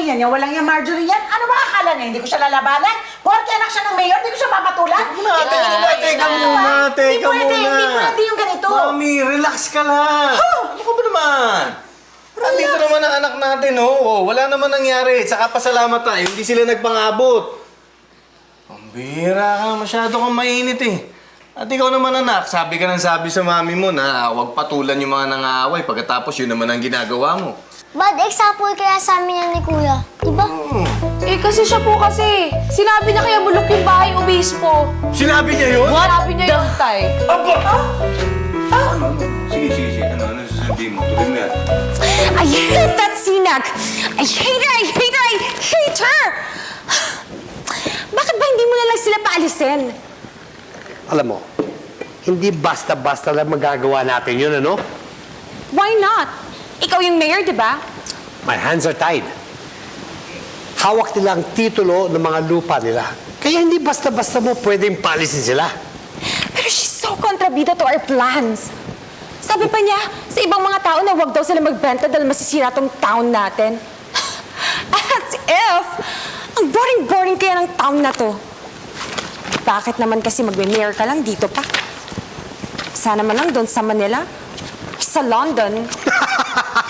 yan? Yung walang yung Marjorie yan? Ano ba akala niya? Hindi ko siya lalabanan? Porke anak siya ng mayor, hindi ko siya papatulan? Teka muna. Hindi pwede yung ganito. Mami, relax ka lang. Ano ka ba naman? Nandito naman ang anak natin, oh. Wala naman nangyari. Saka pasalamat tayo, hindi sila nagpangabot. Ang bira ka, masyado kang mainit eh. At ikaw naman anak, sabi ka ng sabi sa mami mo na huwag patulan yung mga nangaaway pagkatapos yun naman ang ginagawa mo. Bad example kaya sa amin yan ni Kuya. Diba? Eh, kasi siya po kasi. Sinabi niya kaya bulok yung bahay obispo. Sinabi niya yun? Sinabi niya yung tay. Aba! Ano? Sige. Ano sasabihin mo? Tuloy mo yan. I hate that Sinag! I hate her! Bakit ba hindi mo na lang sila paalisin? Alam mo, hindi basta-basta lang magagawa natin yun, ano? Why not? Ikaw yung mayor, di ba? My hands are tied. Hawak nila ang titulo ng mga lupa nila. Kaya hindi basta-basta mo pwedeng paalisin sila. Pero she's so kontrabida to our plans. Sabi pa niya sa ibang mga tao na huwag daw sila magbenta dahil masisira tong town natin. As if, ang boring-boring kaya ng town na to. Bakit naman kasi magme-mayor ka lang dito pa? Sana man lang doon sa Manila, sa London.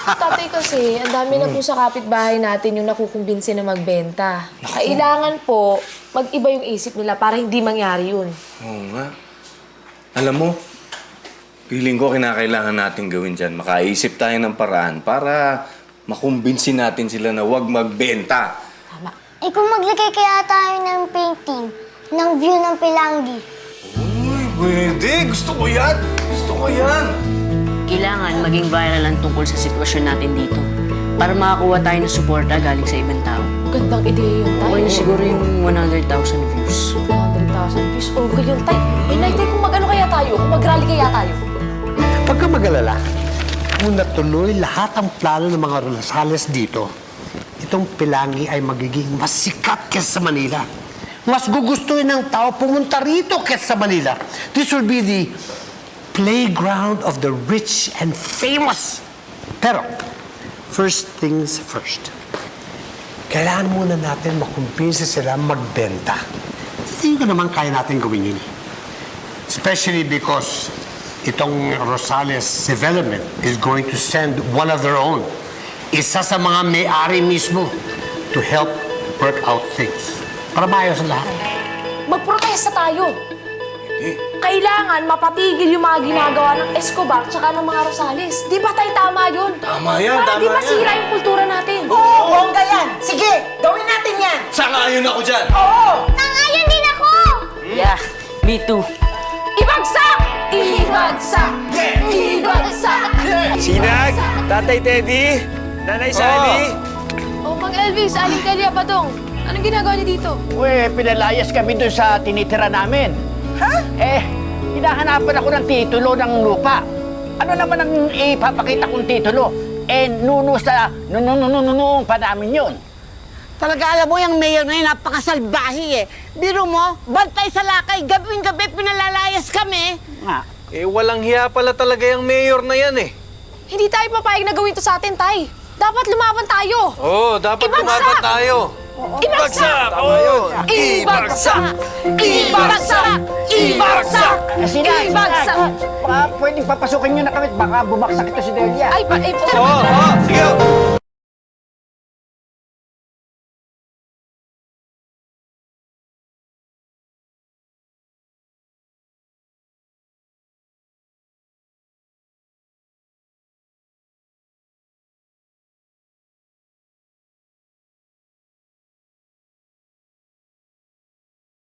Tatay kasi, ang dami na po sa kapitbahay natin yung nakukumbinsi na magbenta. Kailangan po, mag-iba yung isip nila para hindi mangyari yun. Oo nga. Alam mo, feeling ko kinakailangan natin gawin dyan. Makaisip tayo ng paraan para makumbinsi natin sila na huwag magbenta. Eh kung maglagay kaya tayo ng painting ng view ng Pilanggi. Uy, pwede. Gusto ko yan. Kailangan maging viral ang tungkol sa sitwasyon natin dito para makakuha tayo ng suporta galing sa ibang tao. Gandang ideya yun, tay. Okay na siguro yung 100,000 views. 100,000 views. Okay yun, tay. Eh, nay, tay, kung mag-ano kaya tayo? Kung mag-rally kaya tayo? Huwag ka mag-alala. Kung natuloy lahat ang plano ng mga Rosales dito, itong Pilangi ay magiging mas sikat kesa sa Manila. Mas gugustuhin ng tao pumunta rito kesa sa Manila. This will be the playground of the rich and famous. Pero, first things first. Kailangan muna natin makumpinsa sila magbenta. Sa tingin ko naman kaya natin gawin yun. Especially because itong Rosales development is going to send one of their own. Isa sa mga may-ari mismo to help work out things. Para maayos ang lahat. Magprotesta tayo. Kailangan mapatigil yung mga ginagawa ng Escobar tsaka ng mga Rosales. Di ba tayo tama yun? Tama yan, Para di tama masira yan. yung kultura natin. Oo, bongga yan. Sige, gawin natin yan. Sangayon ako dyan. Oo. Nangayon din ako! Yeah, me too. Ibagsak! Ibagsak! Ibagsak! Sinag, Tatay Teddy, Nanay Sally. Oh, Mang Elvis, Aling Delia, Badong. Anong ginagawa niyo dito? Uy, pinalayas kami doon sa tinitira namin. Ha? Hinahanapan ako ng titulo ng lupa. Ano naman ang ipapakita kong titulo? Nuno sa noong pa namin yun. Talaga alam mo, yung mayor na yun, napakasalbahi eh. Biro mo, bantay sa lakay, gabing-gabi pinalalayas kami. Nga. Walang hiya pala talaga yung mayor na yan eh. Hindi tayo papayag na gawin to sa atin, Tay. Dapat lumaban tayo. Oo, dapat lumaban tayo. Ibagsak! Tama yun. Ibagsak! Ibagsak! Ibagsak! Sinag, Ibagsak! baka pwedeng papasukin nyo na kami, baka bumaksak ito si Delia. Ay, Oo, sige.